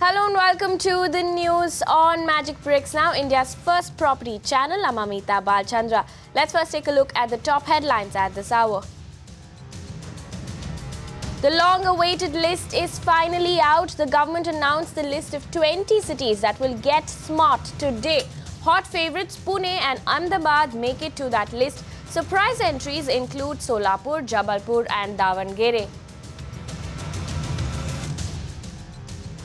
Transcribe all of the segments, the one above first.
Hello and welcome to the news on Magic Bricks Now, India's first property channel. I'm Amita Balchandra. Let's first take a look at the top headlines at this hour. The long-awaited list is finally out. The government announced the list of 20 cities that will get smart today. Hot favourites Pune and Ahmedabad make it to that list. Surprise entries include Solapur, Jabalpur and Davangere.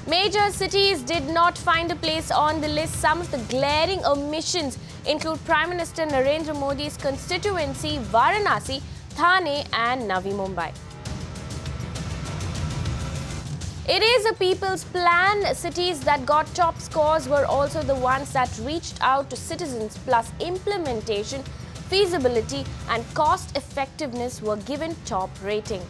Major cities did not find a place on the list. Some of the glaring omissions include Prime Minister Narendra Modi's constituency, Varanasi, Thane and Navi Mumbai. It is a people's plan. Cities that got top scores were also the ones that reached out to citizens, plus implementation, feasibility and cost effectiveness were given top rating.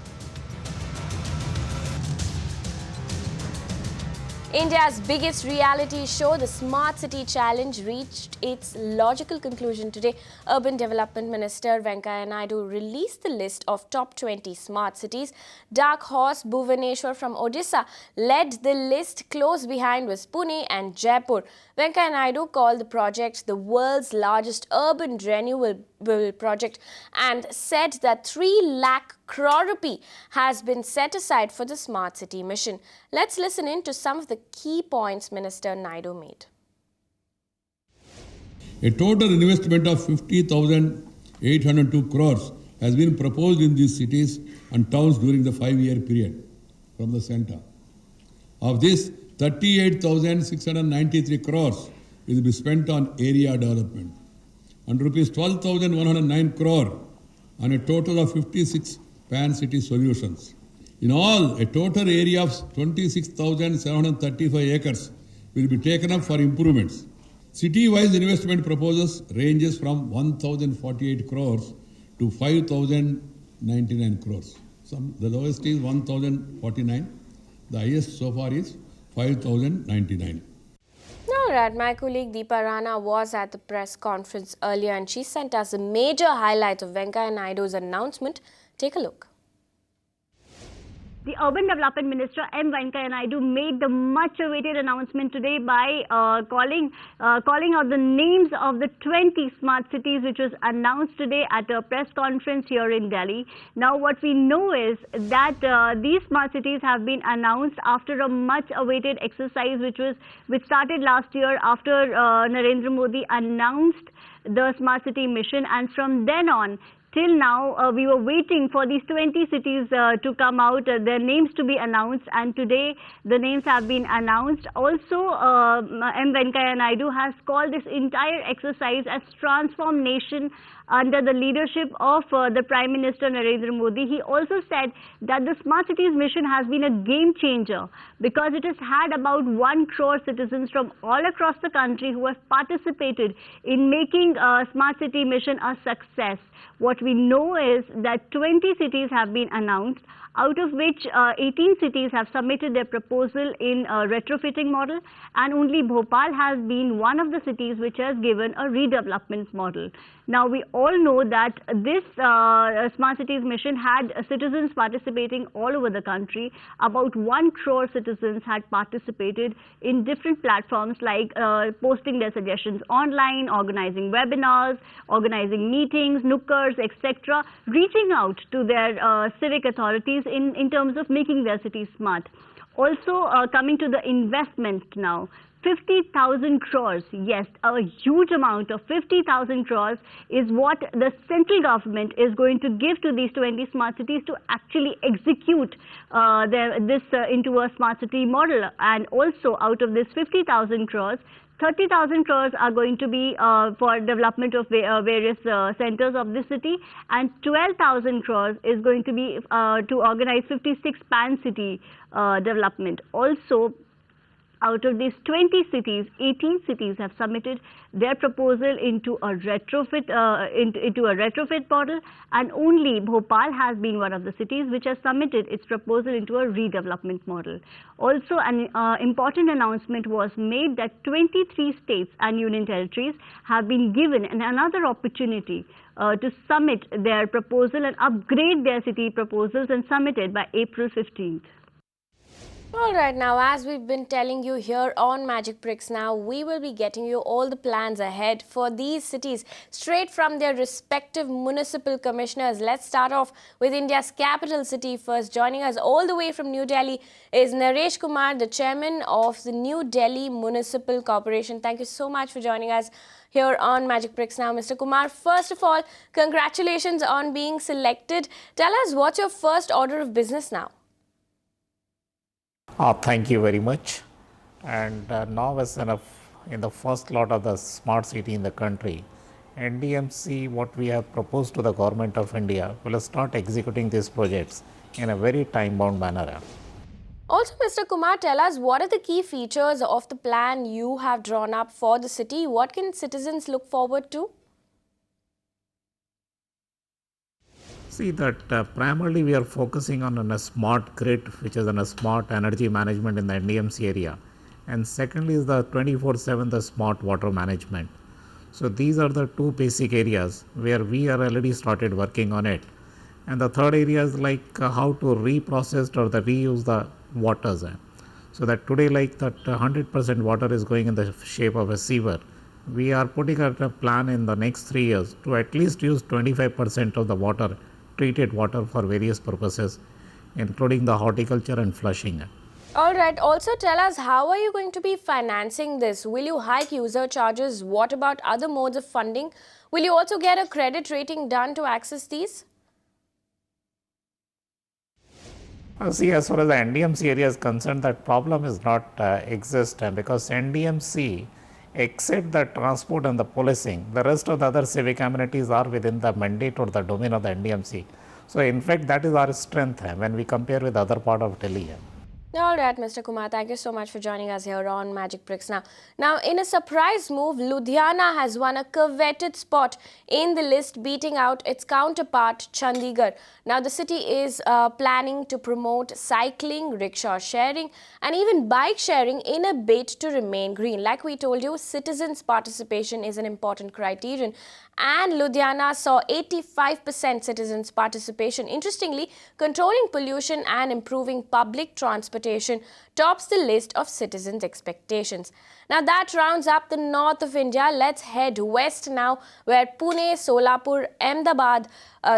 India's biggest reality show, the Smart City Challenge, reached its logical conclusion today. Urban Development Minister Venkaiah Naidu released the list of top 20 smart cities. Dark horse Bhubaneswar from Odisha led the list. Close behind was Pune and Jaipur. Venkaiah Naidu called the project the world's largest urban renewal project and said that 3 lakh crore rupee has been set aside for the Smart City mission. Let's listen in to some of the key points Minister Naidu made. A total investment of 50,802 crores has been proposed in these cities and towns during the 5-year period from the centre. Of this, 38,693 crores will be spent on area development and rupees 12,109 crore on a total of 56 pan-city solutions. In all, a total area of 26,735 acres will be taken up for improvements. City-wise investment proposals ranges from 1,048 crores to 5,099 crores. The lowest is 1,049. The highest so far is 5,099. All right, my colleague Deepa Rana was at the press conference earlier and she sent us a major highlight of Venkaiah Naidu's announcement. Take a look. The Urban Development Minister M. Venkaiah Naidu made the much-awaited announcement today by calling out the names of the 20 smart cities which was announced today at a press conference here in Delhi. Now what we know is that these smart cities have been announced after a much-awaited exercise which started last year after Narendra Modi announced the Smart City mission, and from then on till now, we were waiting for these 20 cities to come out, their names to be announced, and today the names have been announced. Also, M. Venkaiah Naidu has called this entire exercise as Transform Nation under the leadership of the Prime Minister Narendra Modi. He also said that the Smart Cities mission has been a game changer because it has had about 1 crore citizens from all across the country who have participated in making Smart City mission a success. What we know is that 20 cities have been announced, out of which 18 cities have submitted their proposal in a retrofitting model, and only Bhopal has been one of the cities which has given a redevelopment model. Now, we all know that this Smart Cities mission had citizens participating all over the country. About 1 crore citizens had participated in different platforms like posting their suggestions online, organizing webinars, organizing meetings, nookers, etc., reaching out to their civic authorities in terms of making their cities smart. Also, coming to the investment now, 50,000 crores, yes, a huge amount of 50,000 crores is what the central government is going to give to these 20 smart cities to actually execute this into a smart city model. And also, out of this 50,000 crores, 30,000 crores are going to be for development of various centers of the city, and 12,000 crores is going to be to organize 56 pan-city development. Also, out of these 20 cities, 18 cities have submitted their proposal into a retrofit model, and only Bhopal has been one of the cities which has submitted its proposal into a redevelopment model. Also, an important announcement was made that 23 states and union territories have been given another opportunity to submit their proposal and upgrade their city proposals and submit it by April 15th. Alright, now as we've been telling you here on Magic Bricks now, we will be getting you all the plans ahead for these cities straight from their respective municipal commissioners. Let's start off with India's capital city first. Joining us all the way from New Delhi is Naresh Kumar, the chairman of the New Delhi Municipal Corporation. Thank you so much for joining us here on Magic Bricks now, Mr. Kumar. First of all, congratulations on being selected. Tell us, what's your first order of business now? Thank you very much. And now, as in the first lot of the smart city in the country, NDMC, what we have proposed to the government of India, will start executing these projects in a very time-bound manner. Also, Mr. Kumar, tell us, what are the key features of the plan you have drawn up for the city? What can citizens look forward to? See that primarily we are focusing on a smart grid, which is on a smart energy management in the NDMC area. And secondly is the 24/7 the smart water management. So these are the two basic areas where we are already started working on it. And the third area is like how to reprocess or the reuse the waters. So that today like that 100% water is going in the shape of a sewer. We are putting out a plan in the next 3 years to at least use 25% of the water, treated water, for various purposes, including the horticulture and flushing. Alright, also tell us, how are you going to be financing this? Will you hike user charges? What about other modes of funding? Will you also get a credit rating done to access these? See, as far as the NDMC area is concerned, that problem is not exist because NDMC, except the transport and the policing, the rest of the other civic amenities are within the mandate or the domain of the NDMC. So, in fact, that is our strength when we compare with other part of Delhi. Alright, Mr. Kumar, thank you so much for joining us here on Magic Bricks Now, in a surprise move, Ludhiana has won a coveted spot in the list, beating out its counterpart, Chandigarh. Now, the city is planning to promote cycling, rickshaw sharing, and even bike sharing in a bid to remain green. Like we told you, citizens' participation is an important criterion, and Ludhiana saw 85% citizens' participation. Interestingly, controlling pollution and improving public transportation tops the list of citizens' expectations. Now that rounds up the north of India. Let's head west now, where Pune, Solapur, Ahmedabad,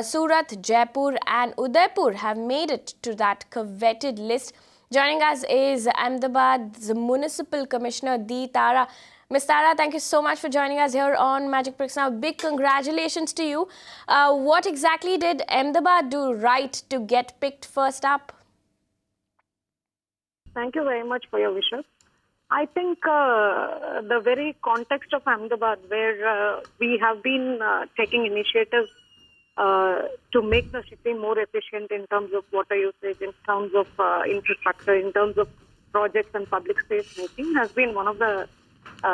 Surat, Jaipur and Udaipur have made it to that coveted list. Joining us is Ahmedabad's Municipal Commissioner Dee Tara. Ms. Tara, thank you so much for joining us here on Magic Bricks Now. Big congratulations to you. What exactly did Ahmedabad do right to get picked first up? Thank you very much for your wishes. I think the very context of Ahmedabad, where we have been taking initiatives to make the city more efficient in terms of water usage, in terms of infrastructure, in terms of projects and public space making, has been one of the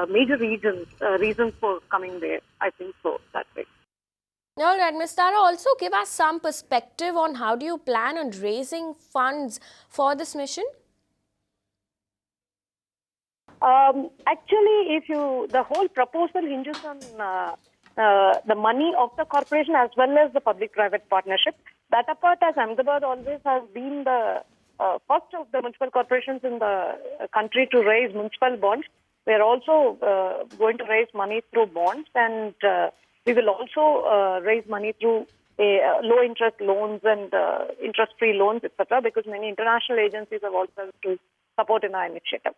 major reasons for coming there. I think so, that way. All right, Ms. Tara, also give us some perspective on how do you plan on raising funds for this mission? Actually, the whole proposal hinges on the money of the corporation as well as the public-private partnership. That apart, as Ahmedabad always has been the first of the municipal corporations in the country to raise municipal bonds. We are also going to raise money through bonds, and we will also raise money through low-interest loans and interest-free loans, etc., because many international agencies have also to support in our initiative.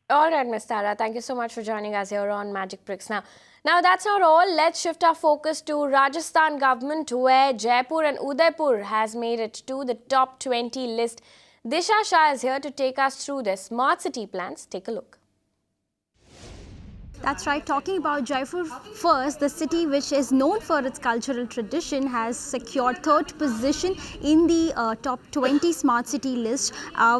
All right, Ms. Tara, thank you so much for joining us here on Magic Bricks Now. Now, that's not all. Let's shift our focus to Rajasthan government, where Jaipur and Udaipur has made it to the top 20 list. Disha Shah is here to take us through their smart city plans. Take a look. That's right. Talking about Jaipur first, the city which is known for its cultural tradition has secured third position in the top 20 smart city list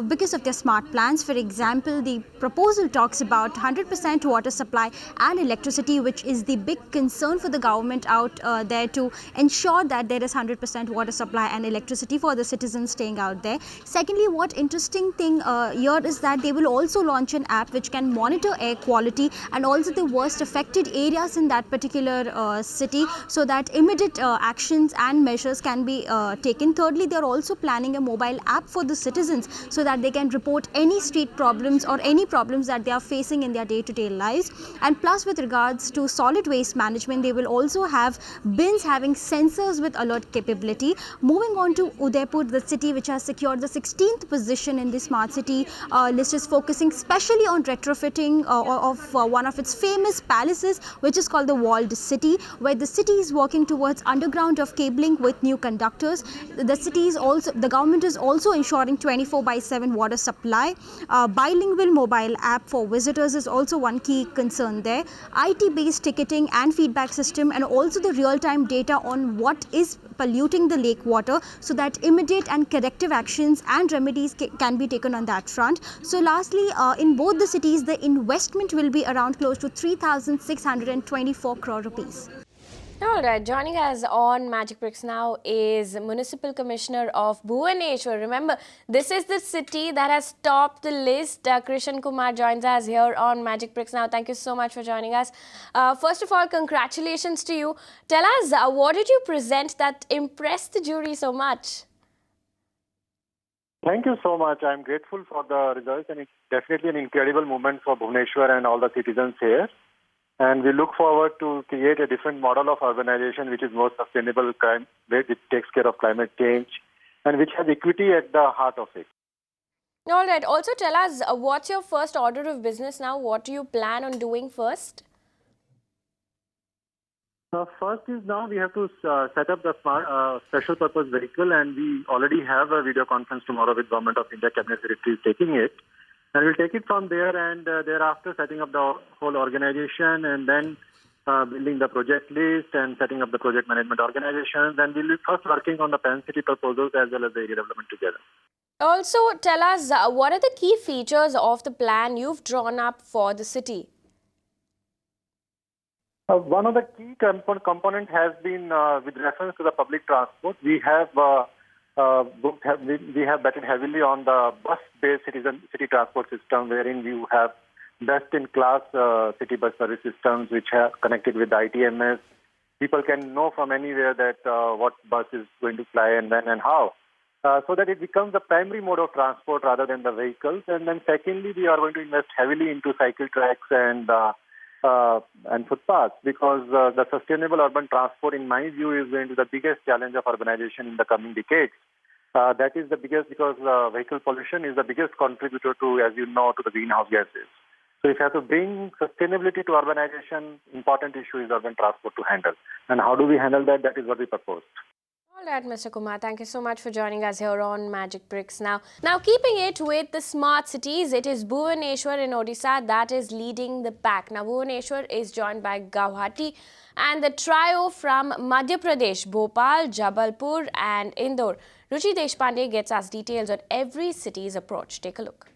because of their smart plans. For example, the proposal talks about 100% water supply and electricity, which is the big concern for the government out there, to ensure that there is 100% water supply and electricity for the citizens staying out there. Secondly, what interesting thing here is that they will also launch an app which can monitor air quality and also also the worst affected areas in that particular city, so that immediate actions and measures can be taken. Thirdly, they are also planning a mobile app for the citizens so that they can report any street problems or any problems that they are facing in their day-to-day lives. And plus, with regards to solid waste management, they will also have bins having sensors with alert capability. Moving on to Udaipur, the city which has secured the 16th position in the smart city list, is focusing specially on retrofitting of one of its famous palaces, which is called the walled city, where the city is working towards underground of cabling with new conductors. The government is also ensuring 24/7 water supply. Bilingual mobile app for visitors is also one key concern there. IT-based ticketing and feedback system, and also the real-time data on what is polluting the lake water, so that immediate and corrective actions and remedies can be taken on that front. So lastly, in both the cities, the investment will be around close to 3,624 crore rupees. All right, joining us on Magic Bricks now is Municipal Commissioner of Bhubaneswar. Remember, this is the city that has topped the list. Krishan Kumar joins us here on Magic Bricks now. Thank you so much for joining us. First of all, congratulations to you. Tell us, what did you present that impressed the jury so much? Thank you so much. I'm grateful for the results, and it's definitely an incredible moment for Bhubaneswar and all the citizens here. And we look forward to create a different model of urbanization which is more sustainable, which takes care of climate change, and which has equity at the heart of it. All right. Also, tell us, what's your first order of business now? What do you plan on doing first? First is now we have to set up the special purpose vehicle, and we already have a video conference tomorrow with Government of India Cabinet Secretary taking it. And we'll take it from there, and thereafter setting up the whole organization, and then building the project list and setting up the project management organizations. And we'll be first working on the Pan City proposals as well as the area development together. Also, tell us, what are the key features of the plan you've drawn up for the city? One of the key component has been with reference to the public transport. We have we have betted heavily on the bus-based city transport system, wherein you have best-in-class city bus service systems which are connected with ITMS. People can know from anywhere that what bus is going to fly and when and how, so that it becomes the primary mode of transport rather than the vehicles. And then secondly, we are going to invest heavily into cycle tracks and footpaths, because the sustainable urban transport, in my view, is going to be the biggest challenge of urbanization in the coming decades. That is the biggest, because vehicle pollution is the biggest contributor to, as you know, to the greenhouse gases. So if you have to bring sustainability to urbanization, important issue is urban transport to handle. And how do we handle that? That is what we proposed. All right, Mr. Kumar, thank you so much for joining us here on Magic Bricks now. Now, keeping it with the smart cities, it is Bhubaneswar in Odisha that is leading the pack. Now, Bhubaneswar is joined by Guwahati and the trio from Madhya Pradesh, Bhopal, Jabalpur and Indore. Ruchi Deshpande gets us details on every city's approach. Take a look.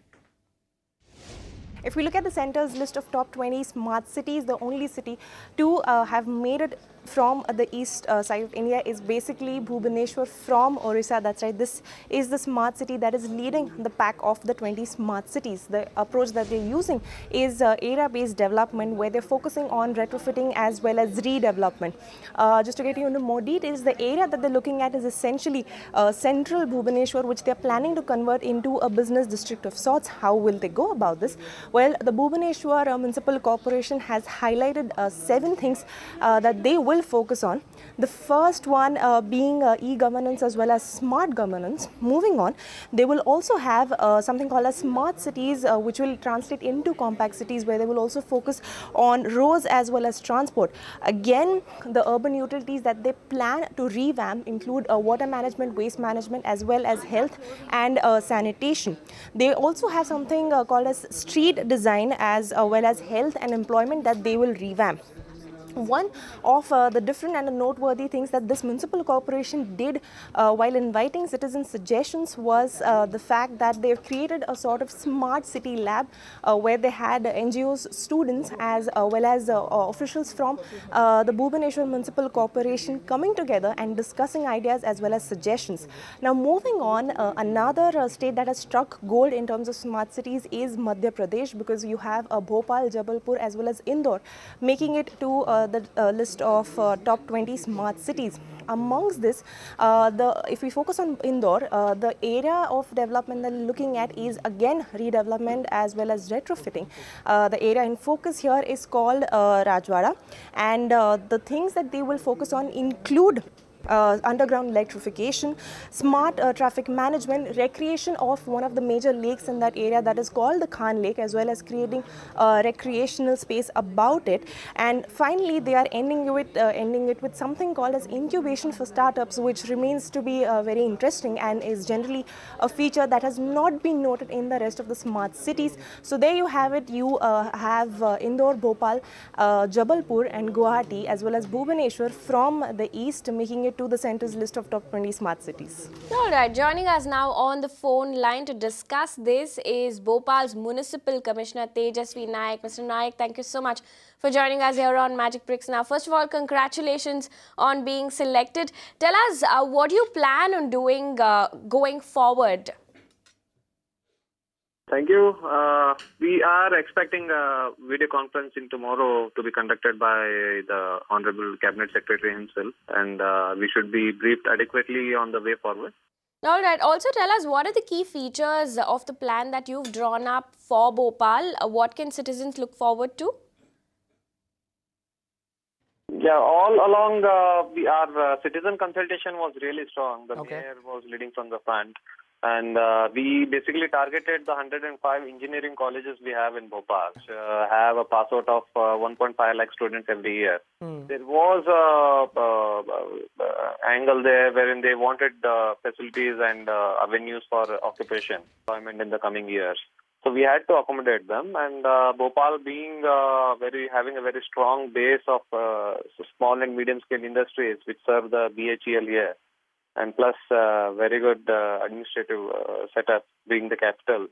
If we look at the center's list of top 20 smart cities, the only city to have made it from the east side of India is basically Bhubaneswar from Orissa. That's right, this is the smart city that is leading the pack of the 20 smart cities. The approach that they're using is area-based development, where they're focusing on retrofitting as well as redevelopment. Just to get you into more details, the area that they're looking at is essentially central Bhubaneswar, which they're planning to convert into a business district of sorts. How will they go about this? Well, the Bhubaneswar Municipal Corporation has highlighted 7 things that they will focus on. The first one being e-governance as well as smart governance. Moving on, they will also have something called as smart cities, which will translate into compact cities, where they will also focus on roads as well as transport. Again, the urban utilities that they plan to revamp include water management, waste management, as well as health and sanitation. They also have something called as street design as well as health and employment that they will revamp. One of the different and noteworthy things that this municipal corporation did while inviting citizen suggestions was the fact that they've created a sort of smart city lab where they had NGOs, students, as well as officials from the Bhubaneswar Municipal Corporation coming together and discussing ideas as well as suggestions. Now, moving on, another state that has struck gold in terms of smart cities is Madhya Pradesh, because you have Bhopal, Jabalpur as well as Indore making it to the list of top 20 smart cities. Amongst this, if we focus on Indore, the area of development that we're looking at is again redevelopment as well as retrofitting. The area in focus here is called Rajwada, and the things that they will focus on include underground electrification, smart traffic management, recreation of one of the major lakes in that area that is called the Khan Lake, as well as creating recreational space about it. And finally, they are ending it with something called as incubation for startups, which remains to be very interesting and is generally a feature that has not been noted in the rest of the smart cities. So there you have it. You have Indore, Bhopal, Jabalpur and Guwahati as well as Bhubaneswar from the east, making it to the center's list of top 20 smart cities. All right, joining us now on the phone line to discuss this is Bhopal's Municipal Commissioner Tejasvi Naik. Mr. Naik, thank you so much for joining us here on Magic Bricks. Now, first of all, congratulations on being selected. Tell us, what do you plan on doing going forward? Thank you. We are expecting a video conferencing tomorrow to be conducted by the Honorable Cabinet Secretary himself, and we should be briefed adequately on the way forward. All right. Also, tell us, what are the key features of the plan that you've drawn up for Bhopal? What can citizens look forward to? Yeah, all along our citizen consultation was really strong. The mayor was leading from the front. And we basically targeted the 105 engineering colleges we have in Bhopal, which have a pass out of 1.5 lakh students every year. There was a angle there wherein they wanted facilities and avenues for occupation, employment in the coming years. So we had to accommodate them, and Bhopal being having a very strong base of small and medium scale industries which serve the BHEL here, and plus very good administrative setup being the capital.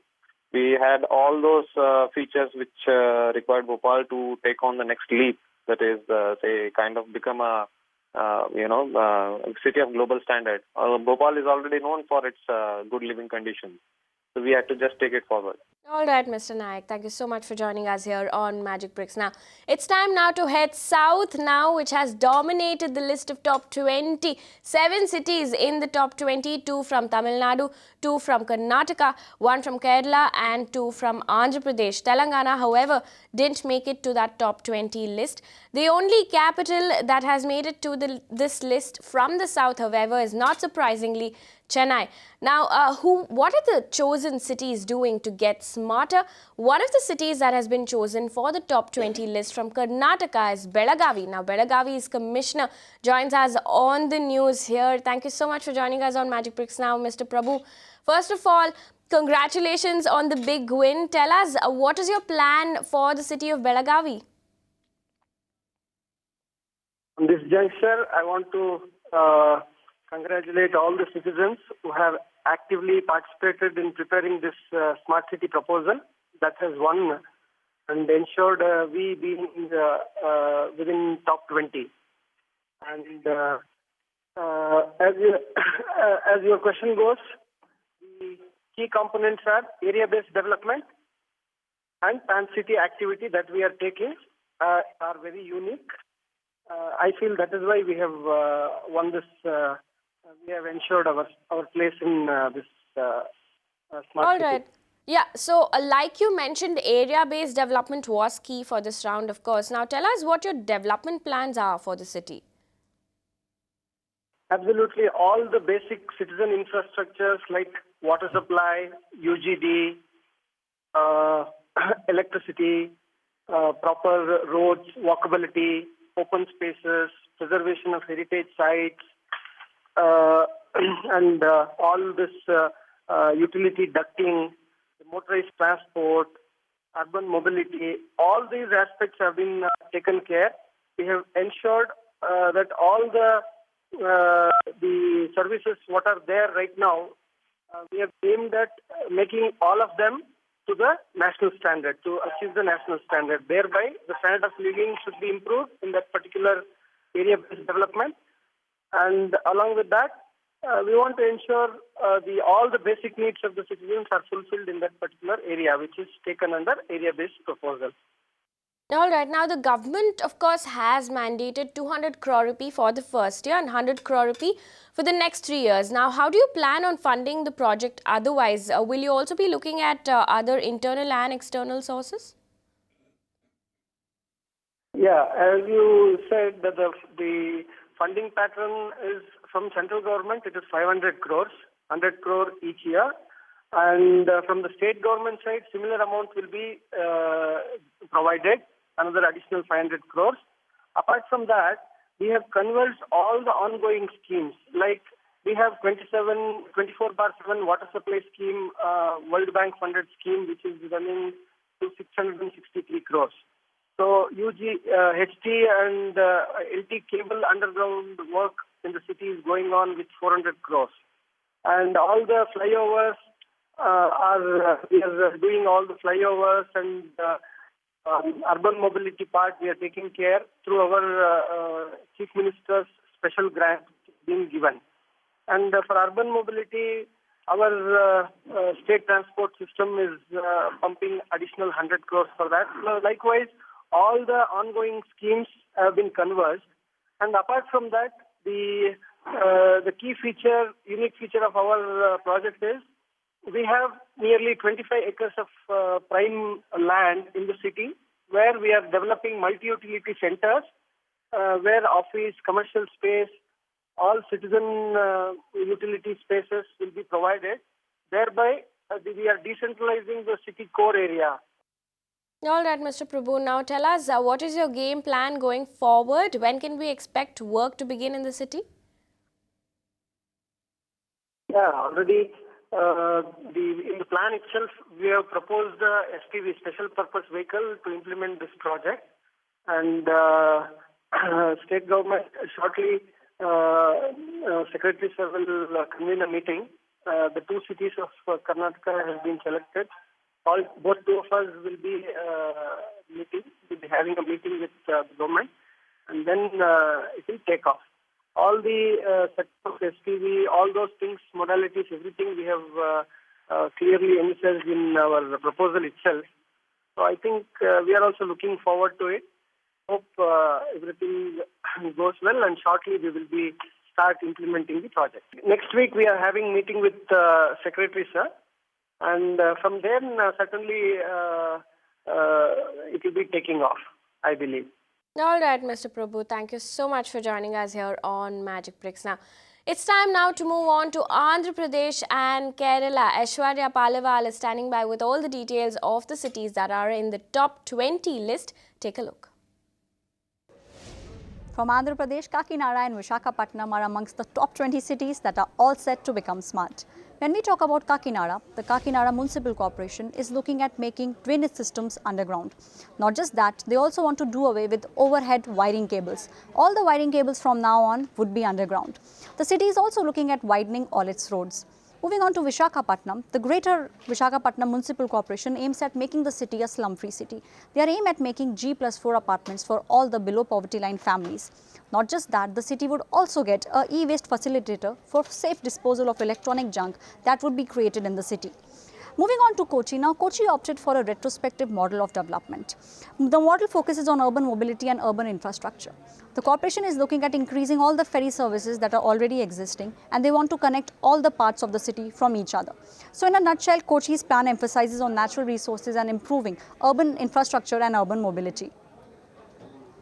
We had all those features which required Bhopal to take on the next leap, that is, say, kind of become a city of global standard. Bhopal is already known for its good living conditions. So we had to just take it forward. All right, Mr. Naik, thank you so much for joining us here on Magic Bricks. Now, it's time now to head south now, which has dominated the list of top 20. 7 cities in the top 20, 2 from Tamil Nadu, 2 from Karnataka, 1 from Kerala and 2 from Andhra Pradesh. Telangana, however, didn't make it to that top 20 list. The only capital that has made it to this list from the south, however, is not surprisingly Chennai. Now, what are the chosen cities doing to get smarter? One of the cities that has been chosen for the top 20 list from Karnataka is Belagavi. Now, Belagavi's commissioner joins us on the news here. Thank you so much for joining us on Magic Bricks now, Mr. Prabhu. First of all, congratulations on the big win. Tell us, what is your plan for the city of Belagavi? On this juncture, I want to congratulate all the citizens who have actively participated in preparing this smart city proposal that has won and ensured we being within top 20. And as your question goes, the key components are area-based development and pan-city activity that we are taking are very unique. I feel that is why we have won this. We have ensured our place in this smart All city. right. Yeah, so like you mentioned, area-based development was key for this round, of course. Now, tell us what your development plans are for the city. Absolutely. All the basic citizen infrastructures like water supply, UGD, electricity, proper roads, walkability, open spaces, preservation of heritage sites, and all this utility ducting, motorized transport, urban mobility, all these aspects have been taken care. we have ensured that all the services what are there right now, we have aimed at making all of them to the national standard, to achieve the national standard. Thereby, the standard of living should be improved in that particular area-based development. And along with that, we want to ensure all the basic needs of the citizens are fulfilled in that particular area, which is taken under area-based proposal. All right, now the government of course has mandated 200 crore rupee for the first year and 100 crore rupee for the next 3 years. Now, how do you plan on funding the project otherwise? Will you also be looking at other internal and external sources? Yeah, as you said, that the funding pattern is from central government. It is 500 crores, 100 crore each year. And from the state government side, similar amount will be provided, another additional 500 crores. Apart from that, we have converged all the ongoing schemes. Like we have 24/7 water supply scheme, World Bank funded scheme, which is running to 663 crores. So HT and LT cable underground work in the city is going on with 400 crores. And all the flyovers we are doing all the flyovers and urban mobility part we are taking care through our Chief Minister's special grant being given. And for urban mobility, our state transport system is pumping additional 100 crores for that. Likewise, all the ongoing schemes have been converged. And apart from that, the key feature, unique feature of our project is we have nearly 25 acres of prime land in the city where we are developing multi-utility centers where office, commercial space, all citizen utility spaces will be provided. Thereby, we are decentralizing the city core area. All right, Mr. Prabhu, now tell us what is your game plan going forward? When can we expect work to begin in the city? Yeah, already in the plan itself, we have proposed SPV, Special Purpose Vehicle, to implement this project. And state government shortly, Secretary Sir will convene a meeting. The two cities of Karnataka have been selected. Both two of us will be having a meeting with the government, and then it will take off. All the sectors, SPV, all those things, modalities, everything we have clearly envisaged in our proposal itself. So I think we are also looking forward to it. Hope everything goes well, and shortly we will start implementing the project. Next week we are having meeting with Secretary Sir, and from there certainly it will be taking off, I believe. All right, Mr. Prabhu, thank you so much for joining us here on Magic Bricks. Now, it's time now to move on to Andhra Pradesh and Kerala. Aishwarya Paliwal is standing by with all the details of the cities that are in the top 20 list. Take a look. From Andhra Pradesh, Kakinada and Visakhapatnam are amongst the top 20 cities that are all set to become smart. When we talk about Kakinada, the Kakinada Municipal Corporation is looking at making drainage systems underground. Not just that, they also want to do away with overhead wiring cables. All the wiring cables from now on would be underground. The city is also looking at widening all its roads. Moving on to Visakhapatnam, the Greater Visakhapatnam Municipal Corporation aims at making the city a slum-free city. They are aimed at making G+4 apartments for all the below poverty line families. Not just that, the city would also get a e-waste facilitator for safe disposal of electronic junk that would be created in the city. Moving on to Kochi, now Kochi opted for a retrospective model of development. The model focuses on urban mobility and urban infrastructure. The corporation is looking at increasing all the ferry services that are already existing, and they want to connect all the parts of the city from each other. So in a nutshell, Kochi's plan emphasizes on natural resources and improving urban infrastructure and urban mobility.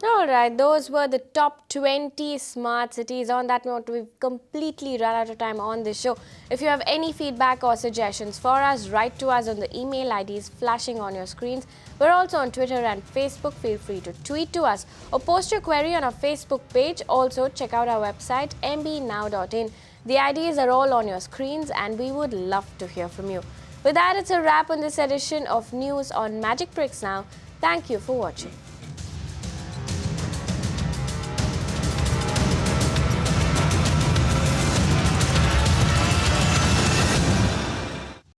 All right, those were the top 20 smart cities. On that note, we've completely run out of time on this show. If you have any feedback or suggestions for us, write to us on the email IDs flashing on your screens. We're also on Twitter and Facebook. Feel free to tweet to us or post your query on our Facebook page. Also, check out our website mbnow.in. The IDs are all on your screens, and we would love to hear from you. With that, it's a wrap on this edition of News on Magic Bricks Now. Thank you for watching.